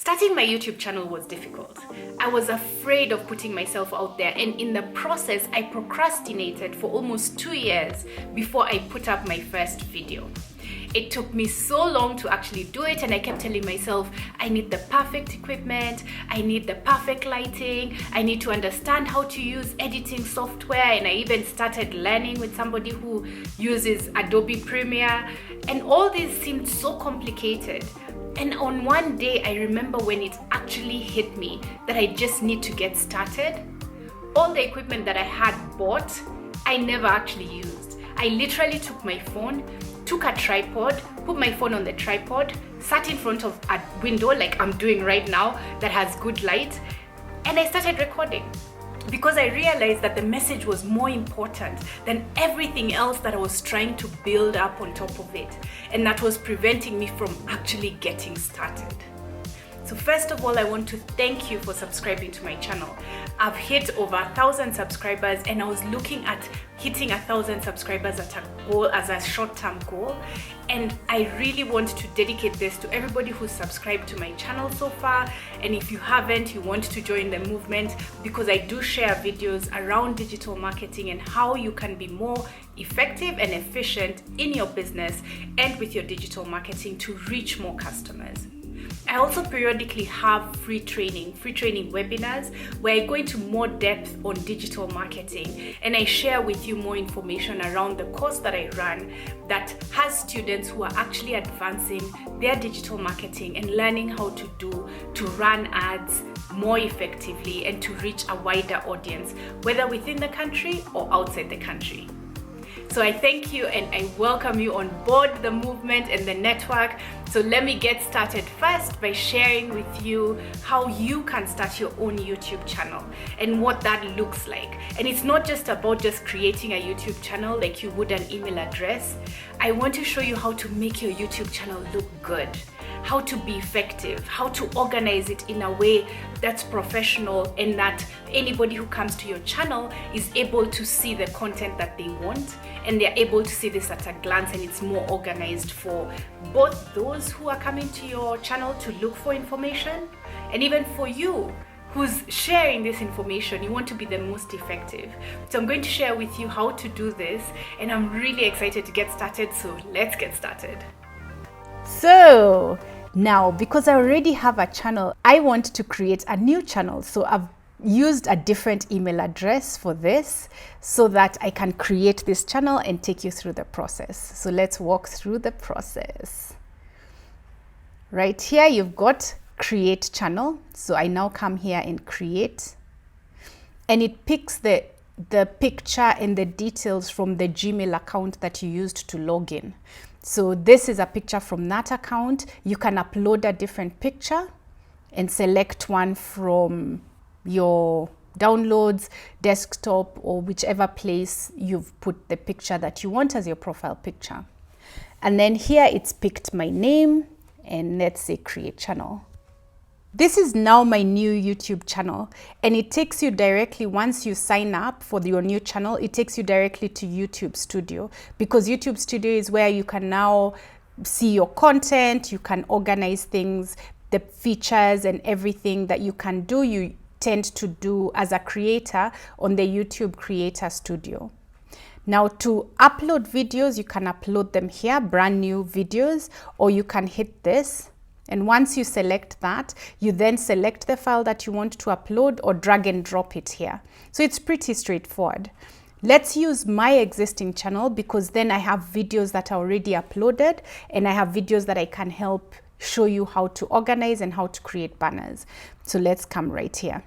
Starting my YouTube channel was difficult. I was afraid of putting myself out there, and in the process, I procrastinated for almost 2 years before I put up my first video. It took me so long to actually do it, and I kept telling myself, I need the perfect equipment, I need the perfect lighting, I need to understand how to use editing software, and I even started learning with somebody who uses Adobe Premiere, and all this seemed so complicated. And on one day, I remember when it actually hit me that I just need to get started. All the equipment that I had bought, I never actually used. I literally took my phone, took a tripod, put my phone on the tripod, sat in front of a window like I'm doing right now that has good light, and I started recording. Because I realized that the message was more important than everything else that I was trying to build up on top of it, and that was preventing me from actually getting started. So first of all, I want to thank you for subscribing to my channel. I've hit over 1,000 subscribers, and I was looking at hitting 1,000 subscribers as a short-term goal. And I really want to dedicate this to everybody who's subscribed to my channel so far. And if you haven't, you want to join the movement, because I do share videos around digital marketing and how you can be more effective and efficient in your business and with your digital marketing to reach more customers. I also periodically have free training webinars where I go into more depth on digital marketing, and I share with you more information around the course that I run that has students who are actually advancing their digital marketing and learning how to run ads more effectively and to reach a wider audience, whether within the country or outside the country. So I thank you and I welcome you on board the movement and the network. So let me get started first by sharing with you how you can start your own YouTube channel and what that looks like. And it's not just about just creating a YouTube channel like you would an email address. I want to show you how to make your YouTube channel look good, how to be effective, how to organize it in a way that's professional, and that anybody who comes to your channel is able to see the content that they want, and they're able to see this at a glance, and it's more organized for both those who are coming to your channel to look for information, and even for you who's sharing this information. You want to be the most effective. So I'm going to share with you how to do this, and I'm really excited to get started. So let's get started. So now, because I already have a channel, I want to create a new channel. So I've used a different email address for this so that I can create this channel and take you through the process. So let's walk through the process. Right here, you've got create channel. So I now come here and create, and it picks the picture and the details from the Gmail account that you used to log in. So this is a picture from that account. You can upload a different picture and select one from your downloads, desktop, or whichever place you've put the picture that you want as your profile picture. And then here it's picked my name, and let's say create channel. This is now my new YouTube channel, and it takes you directly, once you sign up for your new channel, it takes you directly to YouTube Studio, because YouTube Studio is where you can now see your content, you can organize things, the features and everything that you can do, you tend to do as a creator on the YouTube Creator Studio. Now, to upload videos, you can upload them here, brand new videos, or you can hit this. And once you select that, you then select the file that you want to upload or drag and drop it here. So it's pretty straightforward. Let's use my existing channel, because then I have videos that are already uploaded, and I have videos that I can help show you how to organize and how to create banners. So let's come right here.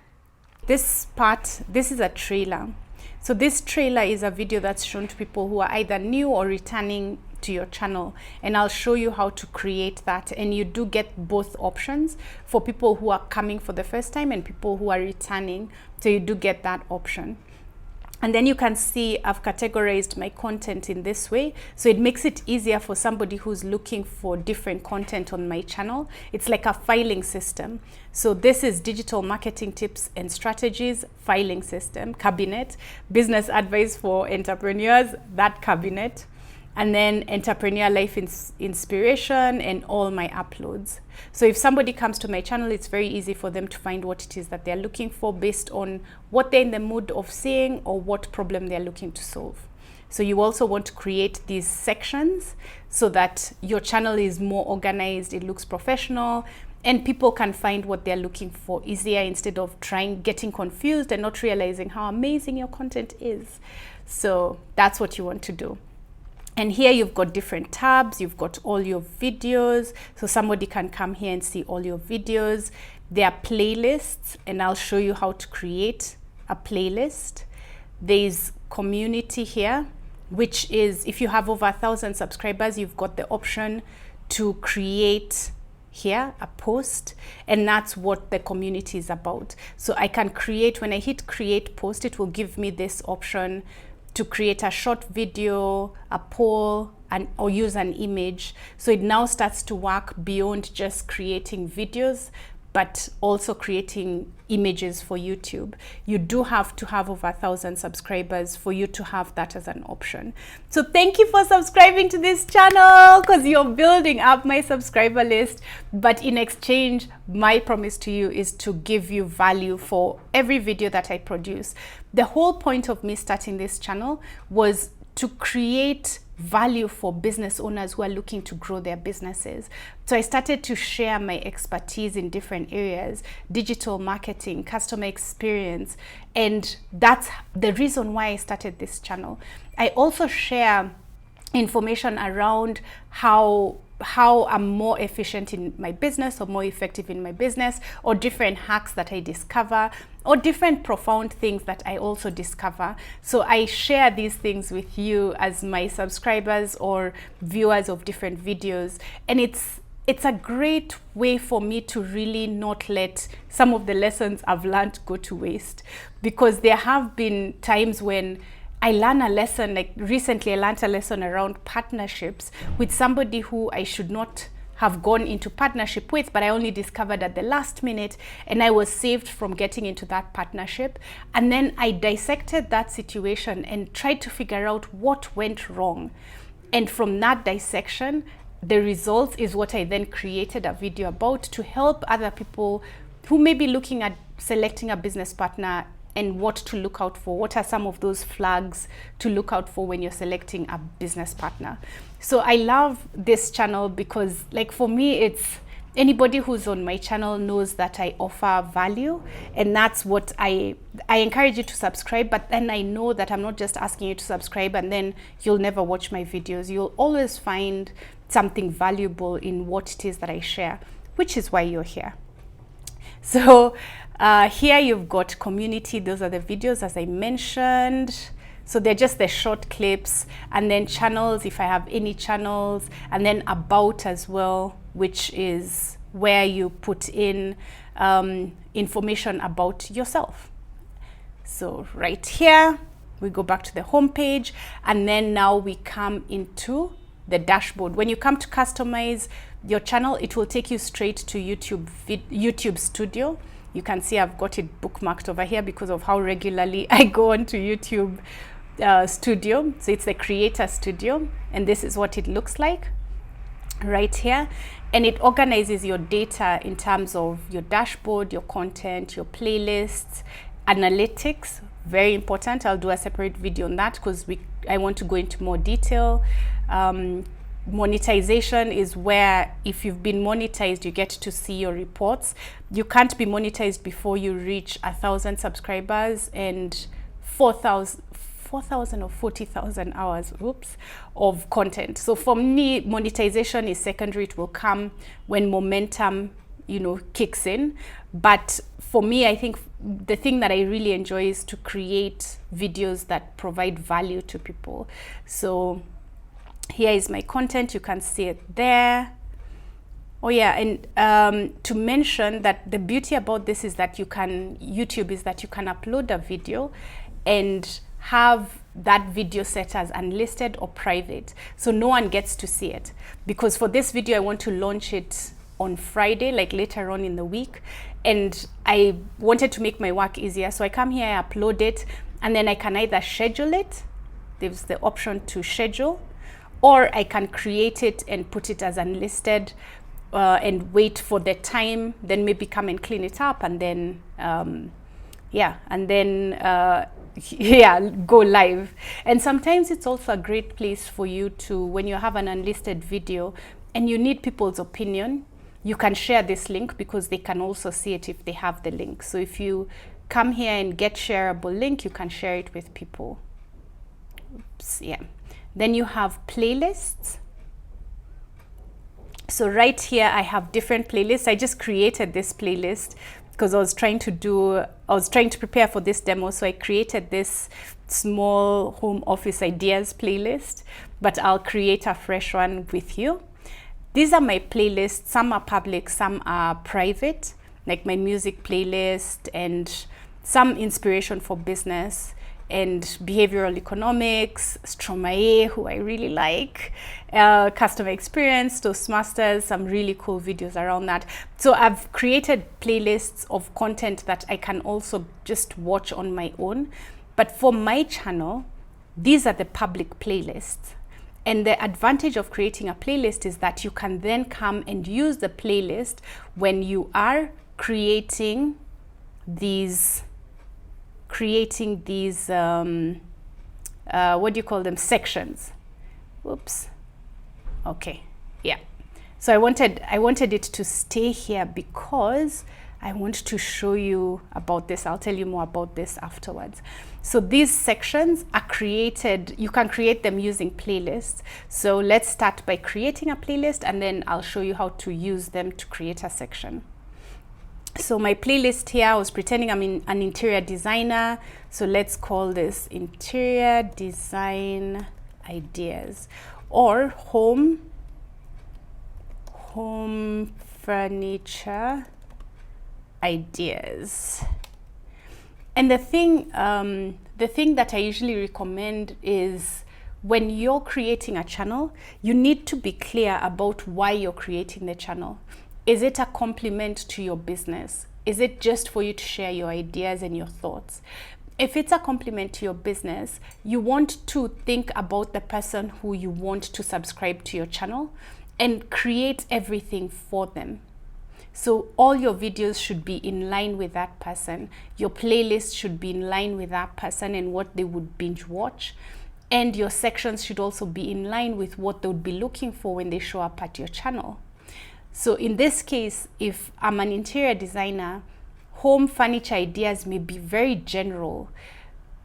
This part, this is a trailer. So this trailer is a video that's shown to people who are either new or returning to your channel, and I'll show you how to create that. And you do get both options for people who are coming for the first time and people who are returning, so you do get that option. And then you can see I've categorized my content in this way, so it makes it easier for somebody who's looking for different content on my channel. It's like a filing system. So this is digital marketing tips and strategies, filing system, cabinet, business advice for entrepreneurs, that cabinet. and then entrepreneur life inspiration, and all my uploads. So if somebody comes to my channel, it's very easy for them to find what it is that they're looking for based on what they're in the mood of seeing or what problem they're looking to solve. So you also want to create these sections so that your channel is more organized, it looks professional, and people can find what they're looking for easier instead of getting confused and not realizing how amazing your content is. So that's what you want to do. And here you've got different tabs, you've got all your videos. So somebody can come here and see all your videos. There are playlists, and I'll show you how to create a playlist. There's community here, which is if you have over 1,000 subscribers, you've got the option to create here a post, and that's what the community is about. So I can create, when I hit create post, it will give me this option to create a short video, a poll, or use an image. So it now starts to work beyond just creating videos, but also creating images for YouTube. You do have to have over 1,000 subscribers for you to have that as an option. So thank you for subscribing to this channel, because you're building up my subscriber list. But in exchange, my promise to you is to give you value for every video that I produce. The whole point of me starting this channel was to create value for business owners who are looking to grow their businesses. So I started to share my expertise in different areas: digital marketing, customer experience, and that's the reason why I started this channel. I also share information around how I'm more efficient in my business or more effective in my business, or different hacks that I discover, or different profound things that I also discover. So I share these things with you as my subscribers or viewers of different videos. And it's a great way for me to really not let some of the lessons I've learned go to waste, because there have been times when I learn a lesson, like recently I learned a lesson around partnerships with somebody who I should not have gone into partnership with, but I only discovered at the last minute, and I was saved from getting into that partnership. And then I dissected that situation and tried to figure out what went wrong. And from that dissection, the result is what I then created a video about to help other people who may be looking at selecting a business partner and what to look out for. What are some of those flags to look out for when you're selecting a business partner? So I love this channel because, like, for me, it's anybody who's on my channel knows that I offer value, and that's what I encourage you to subscribe. But then I know that I'm not just asking you to subscribe and then you'll never watch my videos. You'll always find something valuable in what it is that I share, which is why you're here. So here you've got community. Those are the videos, as I mentioned. So they're just the short clips, and then channels, if I have any channels, and then about as well, which is where you put in information about yourself. So right here, we go back to the home page, and then now we come into the dashboard. When you come to customize your channel, it will take you straight to YouTube Studio. You can see I've got it bookmarked over here because of how regularly I go onto YouTube Studio. So it's the Creator Studio, and this is what it looks like right here. And it organizes your data in terms of your dashboard, your content, your playlists, analytics. Very important. I'll do a separate video on that because I want to go into more detail. Monetization is where, if you've been monetized, you get to see your reports. You can't be monetized before you reach 1,000 subscribers and 4,000 or 40,000 hours of content. So for me, monetization is secondary. It will come when momentum kicks in. But for me, I think the thing that I really enjoy is to create videos that provide value to people. So here is my content. You can see it there. Oh yeah, and to mention that the beauty about this is that YouTube is that you can upload a video and have that video set as unlisted or private, so no one gets to see it. Because for this video, I want to launch it on Friday, like later on in the week, and I wanted to make my work easier. So I come here, I upload it, and then I can either schedule it. There's the option to schedule, or I can create it and put it as unlisted and wait for the time, then maybe come and clean it up, and then go live. And sometimes it's also a great place for you to, when you have an unlisted video and you need people's opinion, you can share this link because they can also see it if they have the link. So if you come here and get shareable link, you can share it with people. Oops, yeah. Then you have playlists. So right here I have different playlists. I just created this playlist because I was trying to prepare for this demo. So I created this small home office ideas playlist, but I'll create a fresh one with you. These are my playlists. Some are public, some are private, like my music playlist and some inspiration for business and behavioral economics, Stromae, who I really like, customer experience, Toastmasters, some really cool videos around that. So I've created playlists of content that I can also just watch on my own. But for my channel, these are the public playlists. And the advantage of creating a playlist is that you can then come and use the playlist when you are creating these what do you call them, sections. Whoops. Okay, yeah. So I wanted it to stay here because I want to show you about this. I'll tell you more about this afterwards. So these sections are created, you can create them using playlists. So let's start by creating a playlist, and then I'll show you how to use them to create a section. So my playlist here, I was pretending I'm an interior designer. So let's call this interior design ideas, or home furniture ideas. And the thing that I usually recommend is, when you're creating a channel, you need to be clear about why you're creating the channel. Is it a complement to your business? Is it just for you to share your ideas and your thoughts? If it's a complement to your business, you want to think about the person who you want to subscribe to your channel and create everything for them. So all your videos should be in line with that person. Your playlist should be in line with that person and what they would binge watch. And your sections should also be in line with what they would be looking for when they show up at your channel. So in this case, if I'm an interior designer, home furniture ideas may be very general.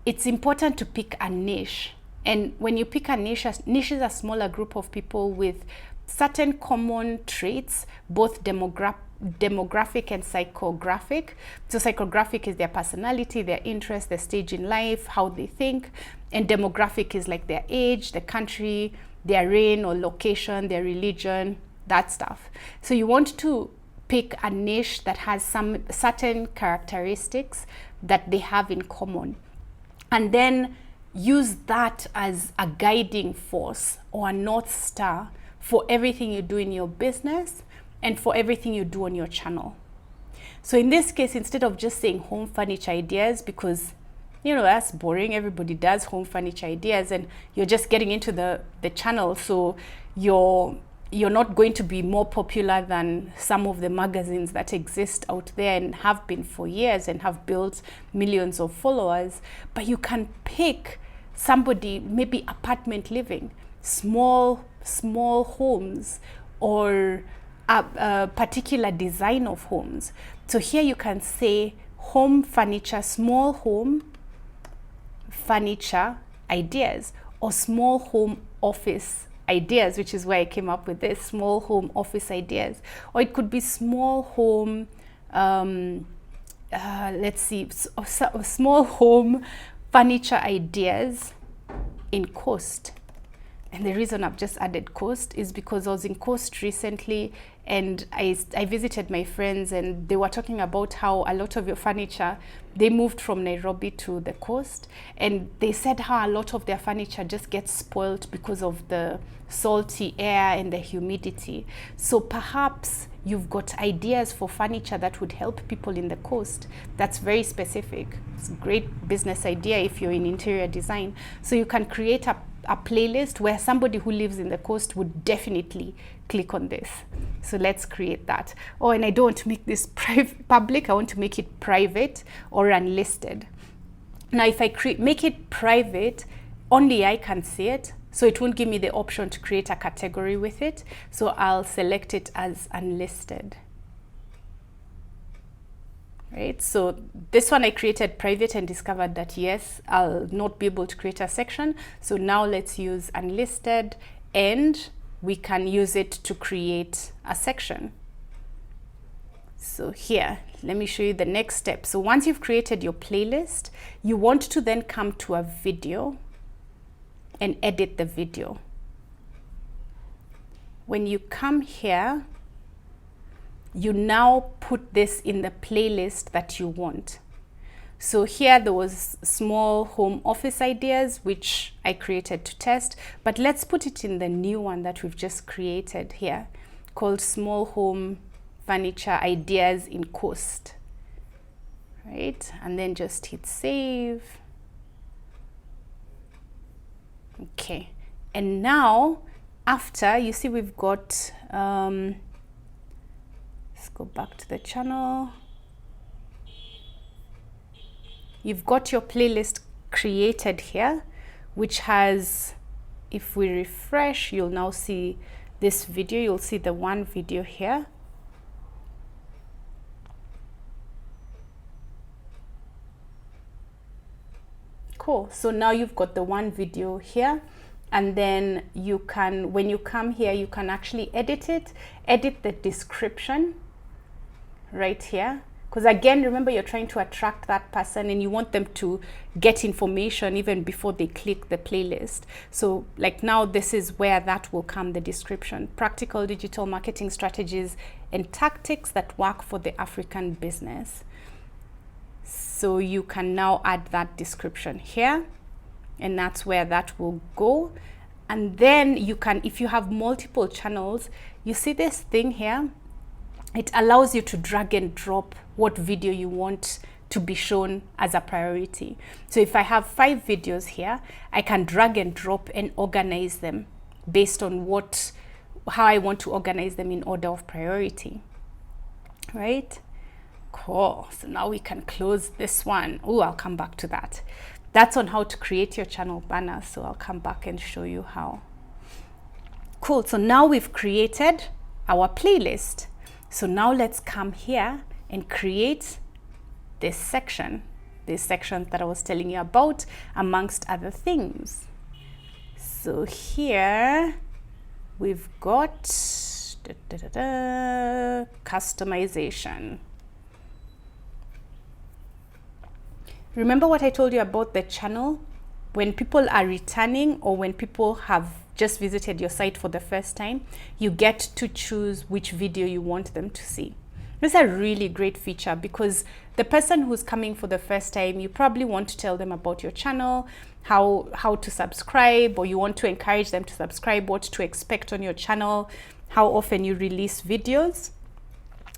It's important to pick a niche. And when you pick a niche is a smaller group of people with certain common traits, both demographic and psychographic. So psychographic is their personality, their interest, their stage in life, how they think. And demographic is like their age, the country, their reign or location, their religion, that stuff. So you want to pick a niche that has some certain characteristics that they have in common, and then use that as a guiding force or a North Star for everything you do in your business and for everything you do on your channel. So in this case, instead of just saying home furniture ideas, because that's boring, everybody does home furniture ideas, and you're just getting into the channel, so you're not going to be more popular than some of the magazines that exist out there and have been for years and have built millions of followers. But you can pick somebody, maybe apartment living, small homes, or a particular design of homes. So here you can say home furniture, small home furniture ideas, or small home office ideas, which is where I came up with this, small home office ideas. Or it could be small home, small home furniture ideas in Coast. And the reason I've just added Coast is because I was in Coast recently, and I visited my friends, and they were talking about how a lot of your furniture, they moved from Nairobi to the Coast, and they said how a lot of their furniture just gets spoiled because of the salty air and the humidity. So perhaps you've got ideas for furniture that would help people in the Coast. That's very specific. It's a great business idea if you're in interior design. So you can create a a playlist where somebody who lives in the coast would definitely click on this. So let's create that. Oh, and I don't want to make this public, I want to make it private or unlisted. Now if I make it private, only I can see it, so it won't give me the option to create a category with it. So I'll select it as unlisted. Right, so this one I created private and discovered that yes, I'll not be able to create a section. So now let's use unlisted, and we can use it to create a section. So here, let me show you the next step. So once you've created your playlist, you want to then come to a video and edit the video. When you come here, you now put this in the playlist that you want. So here there was small home office ideas, which I created to test, but let's put it in the new one that we've just created here, called small home furniture ideas in coast. Right, and then just hit save. Okay, and now after, you see we've got let's go back to the channel. You've got your playlist created here, which has, if we refresh, you'll now see this video. You'll see the one video here. Cool. So now you've got the one video here, and then you can, when you come here, you can actually edit it, edit the description right here, because again, remember, you're trying to attract that person and you want them to get information even before they click the playlist. So like now, this is where that will come, the description: practical digital marketing strategies and tactics that work for the African business. So you can now add that description here, and that's where that will go. And then you can, if you have multiple channels, you see this thing here, it allows you to drag and drop what video you want to be shown as a priority. So if I have 5 videos here, I can drag and drop and organize them based on how I want to organize them in order of priority. Right? Cool. So now we can close this one. Oh, I'll come back to that. That's on how to create your channel banner. So I'll come back and show you how. Cool. So now we've created our playlist. So now let's come here and create this section, these sections that I was telling you about, amongst other things. So here we've got customization. Remember what I told you about the channel? When people are returning, or when people have just visited your site for the first time, you get to choose which video you want them to see. This is a really great feature, because the person who's coming for the first time, you probably want to tell them about your channel, how to subscribe, or you want to encourage them to subscribe, what to expect on your channel, how often you release videos,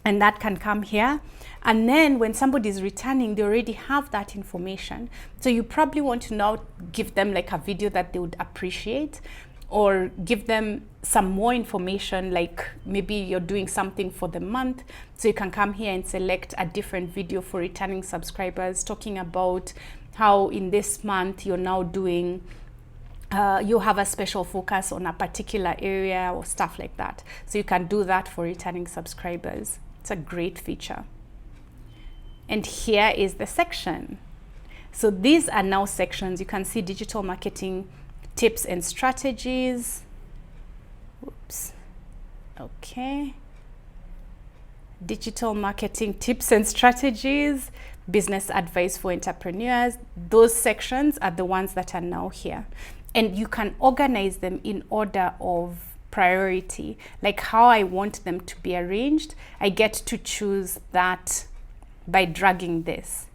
and that can come here. And then when somebody is returning, they already have that information. So you probably want to now give them like a video that they would appreciate, or give them some more information, like maybe you're doing something for the month. So you can come here and select a different video for returning subscribers, talking about how in this month you're now doing, you have a special focus on a particular area, or stuff like that. So you can do that for returning subscribers. It's a great feature. And here is the section. So these are now sections. You can see digital marketing tips and strategies. Oops. Okay. Digital marketing tips and strategies, business advice for entrepreneurs. Those sections are the ones that are now here. And you can organize them in order of priority, like how I want them to be arranged. I get to choose that by dragging this.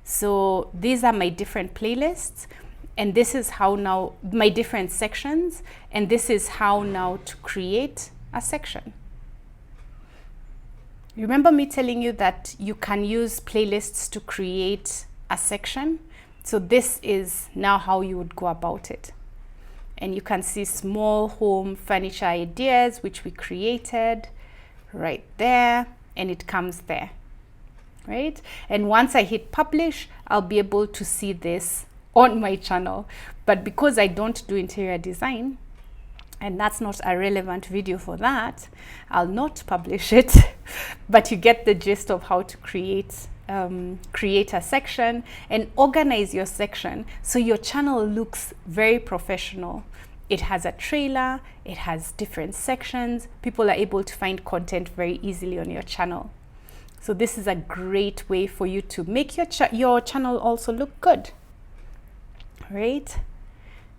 So these are my different playlists, and this is how now my different sections, and this is how now to create a section. Remember me telling you that you can use playlists to create a section? So this is now how you would go about it. and you can see small home furniture ideas, which we created right there, and it comes there, right? And once I hit publish, I'll be able to see this on my channel. But because I don't do interior design, and that's not a relevant video for that, I'll not publish it. But you get the gist of how to create a section and organize your section so your channel looks very professional. It has a trailer, it has different sections. People are able to find content very easily on your channel. So this is a great way for you to make your channel also look good, right?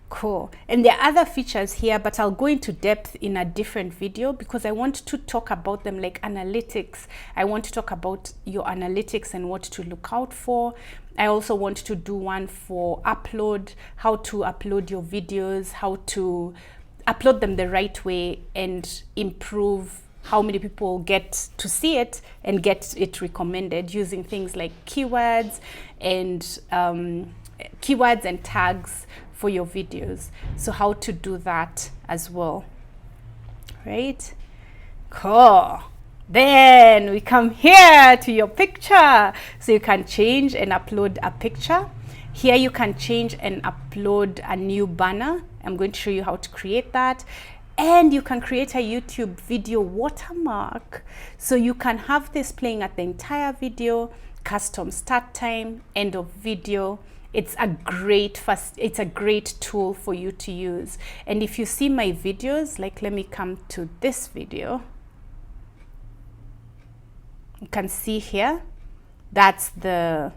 Cool. And there are other features here, but I'll go into depth in a different video because I want to talk about them, like analytics. I want to talk about your analytics and what to look out for. I also want to do one for upload, how to upload your videos, how to upload them the right way and improve how many people get to see it and get it recommended using things like keywords and tags for your videos. So how to do that as well, right? Cool. Then we come here to your picture. So you can change and upload a picture. Here you can change and upload a new banner. I'm going to show you how to create that. And you can create a YouTube video watermark. So you can have this playing at the entire video, custom start time, end of video. It's a great tool for you to use. And if you see my videos, like let me come to this video. You can see here, that's the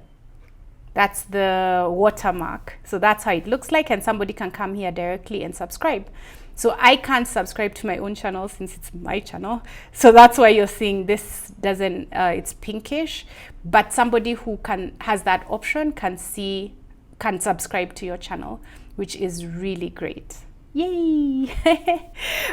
watermark. So that's how it looks like, and somebody can come here directly and subscribe. So I can't subscribe to my own channel since it's my channel. So that's why you're seeing this doesn't, it's pinkish, but somebody who has that option can subscribe to your channel, which is really great. Yay!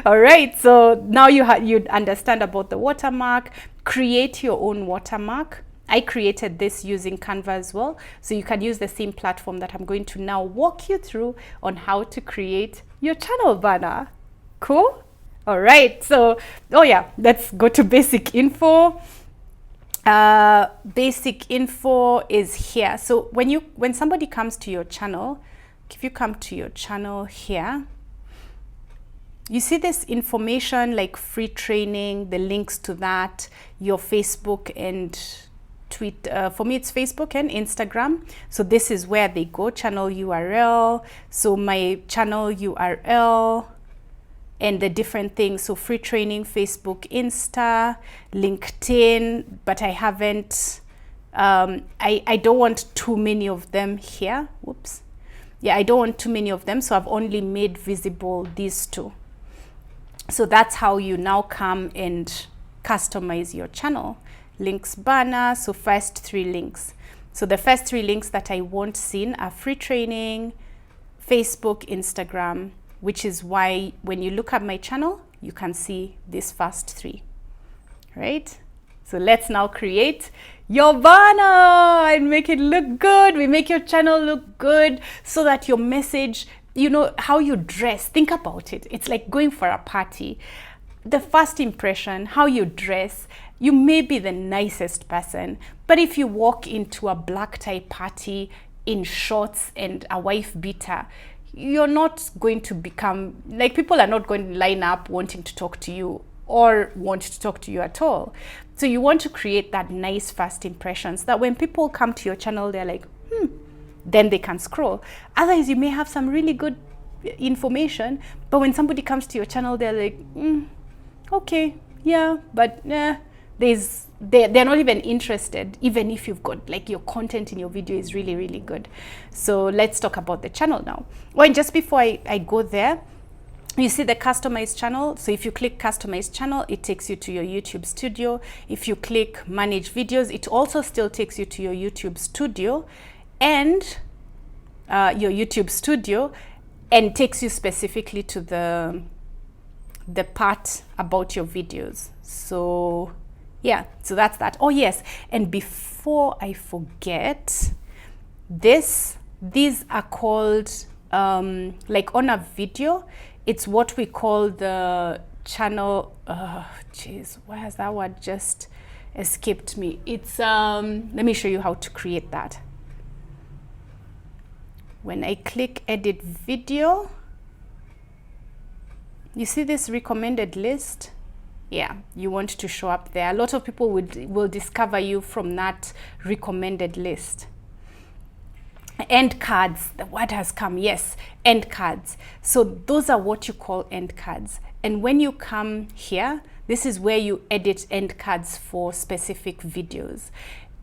All right, so now you understand about the watermark. Create your own watermark. I created this using Canva as well, so you can use the same platform that I'm going to now walk you through on how to create your channel banner. Cool? All right, so let's go to basic info. Basic info is here. So when somebody comes to your channel, if you come to your channel here, you see this information like free training, the links to that, your Facebook and Twitter. For me, it's Facebook and Instagram. So this is where they go, channel URL. So my channel URL and the different things. So free training, Facebook, Insta, LinkedIn, but I haven't, I don't want too many of them here. Whoops. Yeah, I don't want too many of them. So I've only made visible these two. So that's how you now come and customize your channel. Links banner, so first 3 links. So the first 3 links that I want seen are free training, Facebook, Instagram, which is why when you look at my channel, you can see these first 3, right? So let's now create your banner and make it look good. We make your channel look good so that your message, you know, how you dress, think about it. It's like going for a party. The first impression, how you dress, you may be the nicest person, but if you walk into a black tie party in shorts and a wife beater, you're not going to become, like, people are not going to line up wanting to talk to you or want to talk to you at all. So you want to create that nice first impression so that when people come to your channel, they're like, then they can scroll. Otherwise, you may have some really good information, but when somebody comes to your channel, they're like, okay, yeah, but they're not even interested, even if you've got, like, your content in your video is really, really good. So let's talk about the channel now. And just before I go there, you see the customized channel. So if you click customize channel, it takes you to your YouTube studio. If you click manage videos, it also still takes you to your YouTube studio and takes you specifically to the part about your videos. So yeah, so that's that. Oh yes, and before I forget, these are called like on a video, it's what we call the channel, why has that word just escaped me? It's, let me show you how to create that. When I click edit video, you see this recommended list? Yeah, you want to show up there. A lot of people will discover you from that recommended list. End cards, the word has come, yes, end cards. So those are what you call end cards. And when you come here, this is where you edit end cards for specific videos.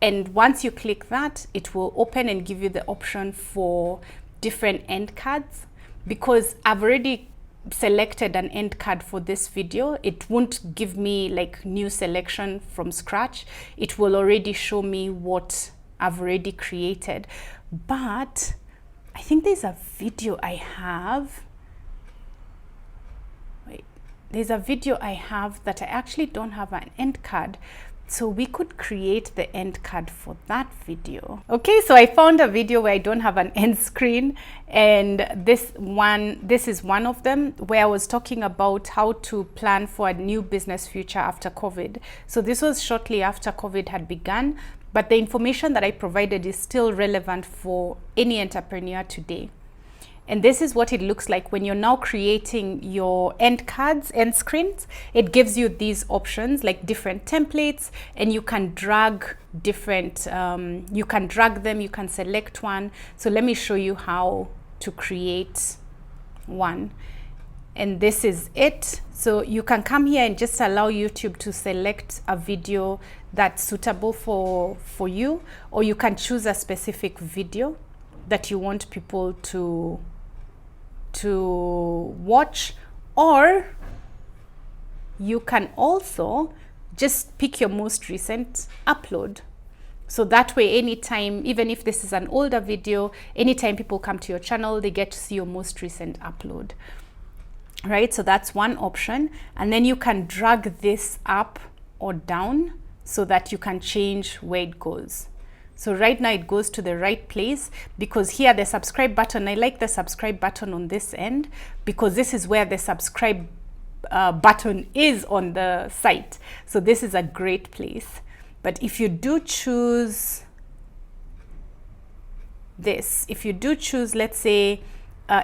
And once you click that, it will open and give you the option for different end cards. Because I've already selected an end card for this video, it won't give me like new selection from scratch. It will already show me what I've already created. But I think there's a video I have. Wait, there's a video I have that I actually don't have an end card. So we could create the end card for that video. Okay, so I found a video where I don't have an end screen, and this is one of them where I was talking about how to plan for a new business future after COVID. So this was shortly after COVID had begun, but the information that I provided is still relevant for any entrepreneur today. And this is what it looks like when you're now creating your end cards, end screens. It gives you these options like different templates, and you can drag different, you can drag them, you can select one. So let me show you how to create one. And this is it. So you can come here and just allow YouTube to select a video that's suitable for you, or you can choose a specific video that you want people to watch, or you can also just pick your most recent upload. So that way, anytime, even if this is an older video, anytime people come to your channel, they get to see your most recent upload, right? So that's one option. And then you can drag this up or down so that you can change where it goes. So right now it goes to the right place, because here the subscribe button, I like the subscribe button on this end because this is where the subscribe button is on the site. So this is a great place. But if you do choose this, if you do choose, let's say,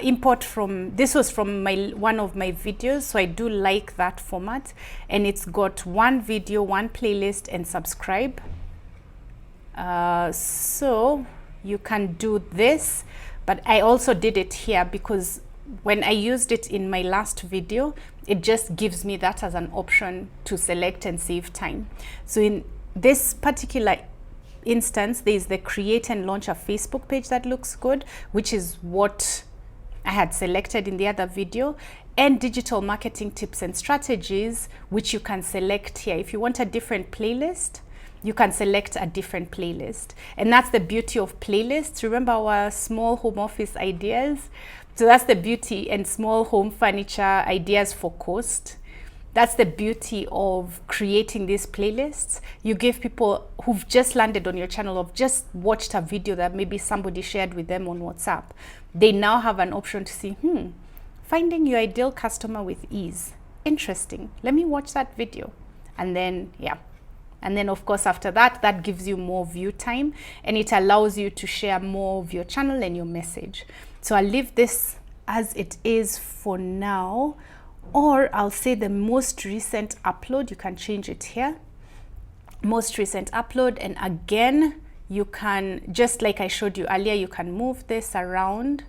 import from, this was from one of my videos, so I do like that format, and it's got one video, one playlist, and subscribe. So you can do this, but I also did it here because when I used it in my last video, it just gives me that as an option to select and save time. So in this particular instance, there's the create and launch a Facebook page that looks good, which is what I had selected in the other video, and digital marketing tips and strategies, which you can select here. If you want a different playlist, you can select a different playlist. And that's the beauty of playlists. Remember our small home office ideas? So that's the beauty, and small home furniture ideas for cost. That's the beauty of creating these playlists. You give people who've just landed on your channel, or just watched a video that maybe somebody shared with them on WhatsApp. They now have an option to see, finding your ideal customer with ease. Interesting. Let me watch that video. And then, yeah. And then of course after that, that gives you more view time, and it allows you to share more of your channel and your message. So I'll leave this as it is for now, or I'll say the most recent upload. You can change it here, most recent upload. And again, you can, just like I showed you earlier, you can move this around,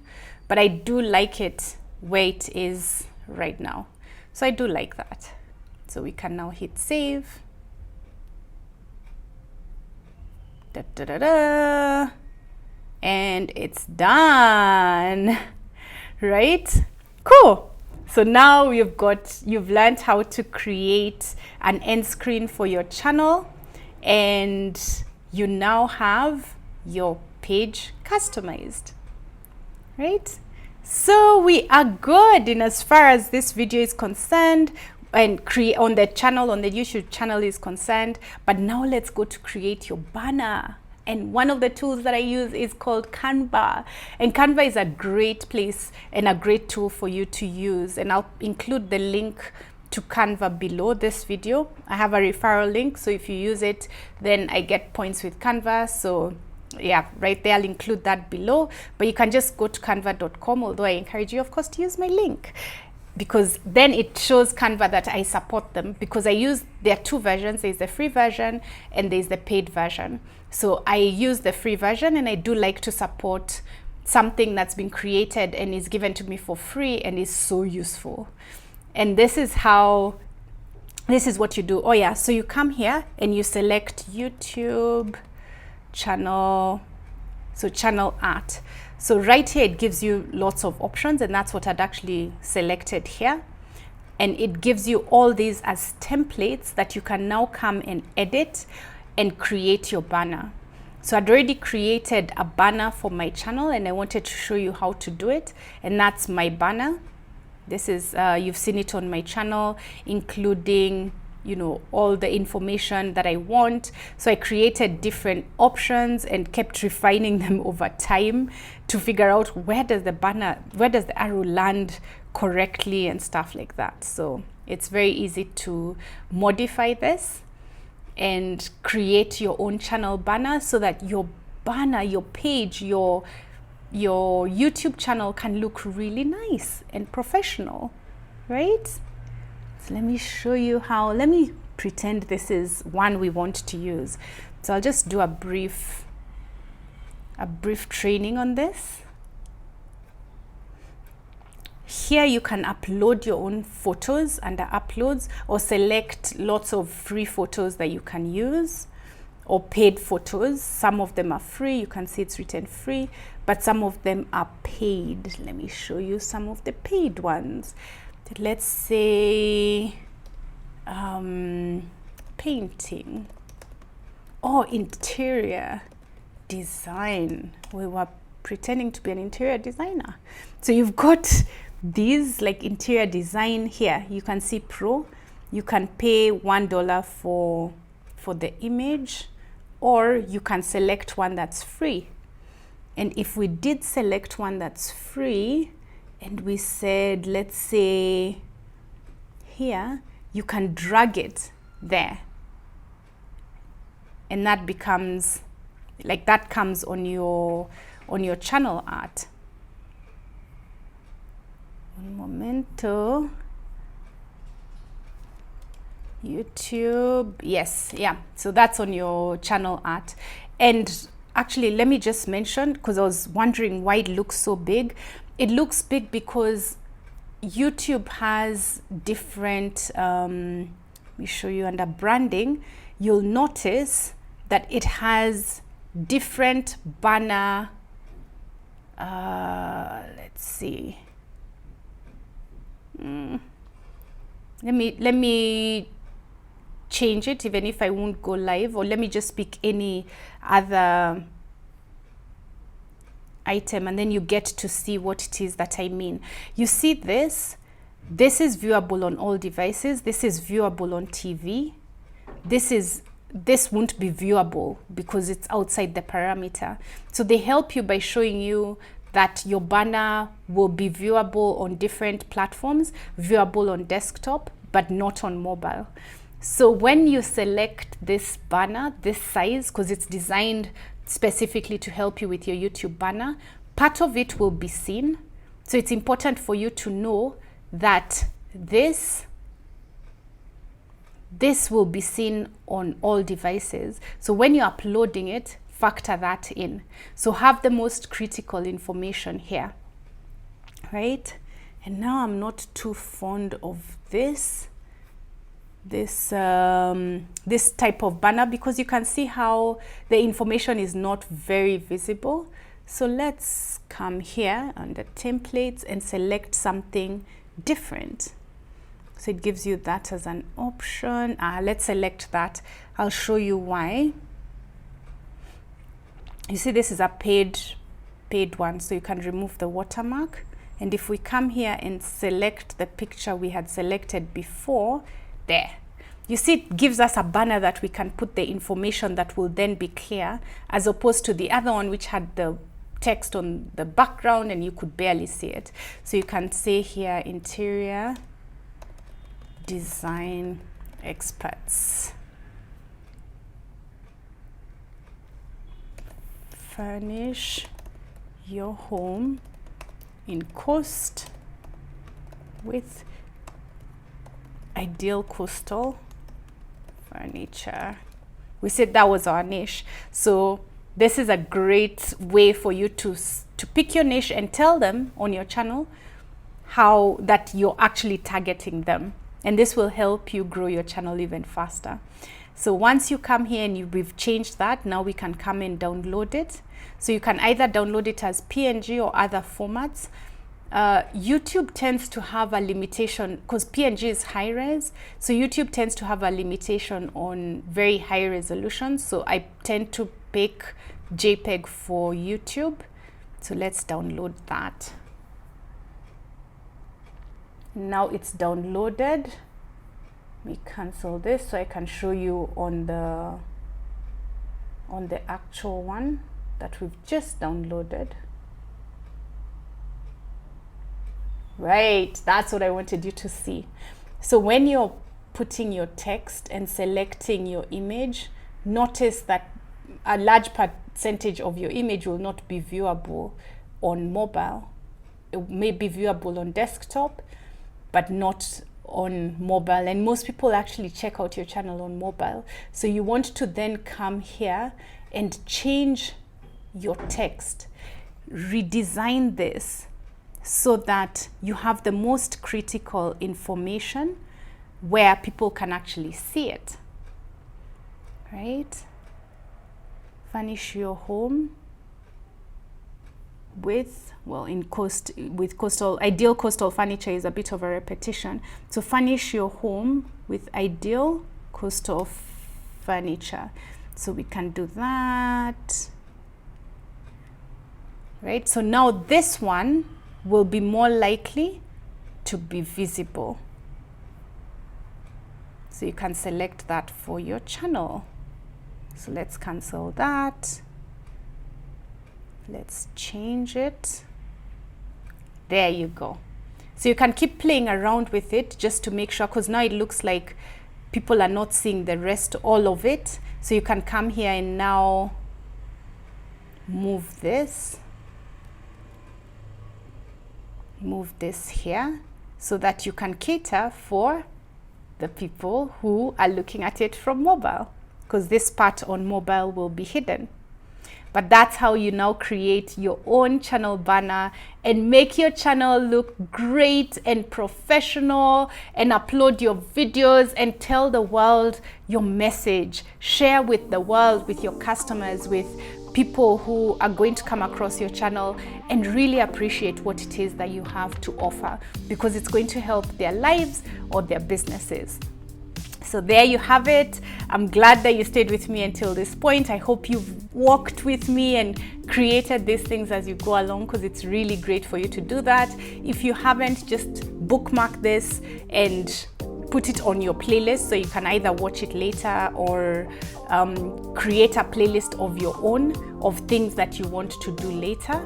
but I do like it where it is right now. So I do like that. So we can now hit save. Da, da, da, da. And it's done, right? Cool. So now you've learned how to create an end screen for your channel, and you now have your page customized, right? So we are good in as far as this video is concerned, and create on the channel, on the YouTube channel is concerned. But now let's go to create your banner. And one of the tools that I use is called Canva. And Canva is a great place and a great tool for you to use. And I'll include the link to Canva below this video. I have a referral link, so if you use it, then I get points with Canva. So yeah, right there, I'll include that below. But you can just go to canva.com, although I encourage you, of course, to use my link, because then it shows Canva that I support them, because there are two versions. There's the free version and there's the paid version. So I use the free version, and I do like to support something that's been created and is given to me for free and is so useful. And this is what you do. Oh yeah, so you come here and you select YouTube channel, so channel art. So right here, it gives you lots of options, and that's what I'd actually selected here. And it gives you all these as templates that you can now come and edit and create your banner. So I'd already created a banner for my channel, and I wanted to show you how to do it. And that's my banner. This is, you've seen it on my channel, including, you know, all the information that I want. So I created different options and kept refining them over time to figure out where does the arrow land correctly and stuff like that. So it's very easy to modify this and create your own channel banner, so that your banner, your page, your YouTube channel can look really nice and professional, right? So let me show you how. Let me pretend this is one we want to use. So I'll just do a brief training on this. Here you can upload your own photos under uploads, or select lots of free photos that you can use, or paid photos. Some of them are free. You can see it's written free, but some of them are paid. Let me show you some of the paid ones. Let's say painting or interior design. We were pretending to be an interior designer. So you've got these, like interior design here. You can see pro. You can pay $1 for the image, or you can select one that's free. And if we did select one that's free, and we said, let's say here, you can drag it there. And that becomes, like, that comes on your channel art. Un momento. YouTube, yes, yeah. So that's on your channel art. And actually, let me just mention, because I was wondering why it looks so big. It looks big because YouTube has different, let me show you under branding. You'll notice that it has different banner, let's see. Let me change it, even if I won't go live, or let me just pick any other item, and then you get to see what it is that I mean. You see this is viewable on all devices. This is viewable on TV. This won't be viewable because it's outside the parameter. So they help you by showing you that your banner will be viewable on different platforms, viewable on desktop, but not on mobile. So when you select this banner, this size, because it's designed specifically to help you with your YouTube banner, part of it will be seen. So it's important for you to know that this will be seen on all devices. So when you're uploading it, factor that in. So have the most critical information here, right? And now I'm not too fond of this type of banner, because you can see how the information is not very visible. So let's come here under templates and select something different. So it gives you that as an option. Let's select that. I'll show you why. You see, this is a paid one, so you can remove the watermark. And if we come here and select the picture we had selected before, there, You see, it gives us a banner that we can put the information that will then be clear, as opposed to the other one which had the text on the background and you could barely see it. So you can say here, interior design experts. Furnish your home in coast with ideal coastal furniture. We said that was our niche. So this is a great way for you to pick your niche and tell them on your channel how that you're actually targeting them. And this will help you grow your channel even faster. So once you come here and we've changed that, now we can come and download it. So you can either download it as PNG or other formats. YouTube tends to have a limitation because PNG is high res. So YouTube tends to have a limitation on very high resolution. So I tend to pick JPEG for YouTube. So let's download that. Now it's downloaded. We cancel this so I can show you on the actual one that we've just downloaded. Right, that's what I wanted you to see. So when you're putting your text and selecting your image, notice that a large percentage of your image will not be viewable on mobile. It may be viewable on desktop, but not on mobile. And most people actually check out your channel on mobile. So you want to then come here and change your text, redesign this so that you have the most critical information where people can actually see it, right? Furnish your home with, well, with coastal, ideal coastal furniture is a bit of a repetition. So furnish your home with ideal coastal furniture. So we can do that, right? So now this one will be more likely to be visible. So you can select that for your channel. So let's cancel that. Let's change it. There you go. So you can keep playing around with it just to make sure, because now it looks like people are not seeing the rest, all of it. So you can come here and now move this here so that you can cater for the people who are looking at it from mobile, because this part on mobile will be hidden. But that's how you now create your own channel banner and make your channel look great and professional, and upload your videos and tell the world your message. Share with the world, with your customers, with people who are going to come across your channel and really appreciate what it is that you have to offer, because it's going to help their lives or their businesses. So there you have it. I'm glad that you stayed with me until this point. I hope you've walked with me and created these things as you go along, because it's really great for you to do that. If you haven't, just bookmark this and put it on your playlist so you can either watch it later or create a playlist of your own of things that you want to do later.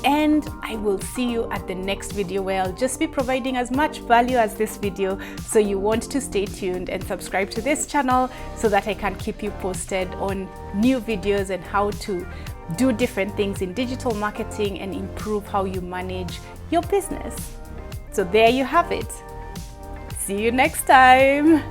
And I will see you at the next video, where I'll just be providing as much value as this video. So you want to stay tuned and subscribe to this channel so that I can keep you posted on new videos and how to do different things in digital marketing and improve how you manage your business. So there you have it. See you next time.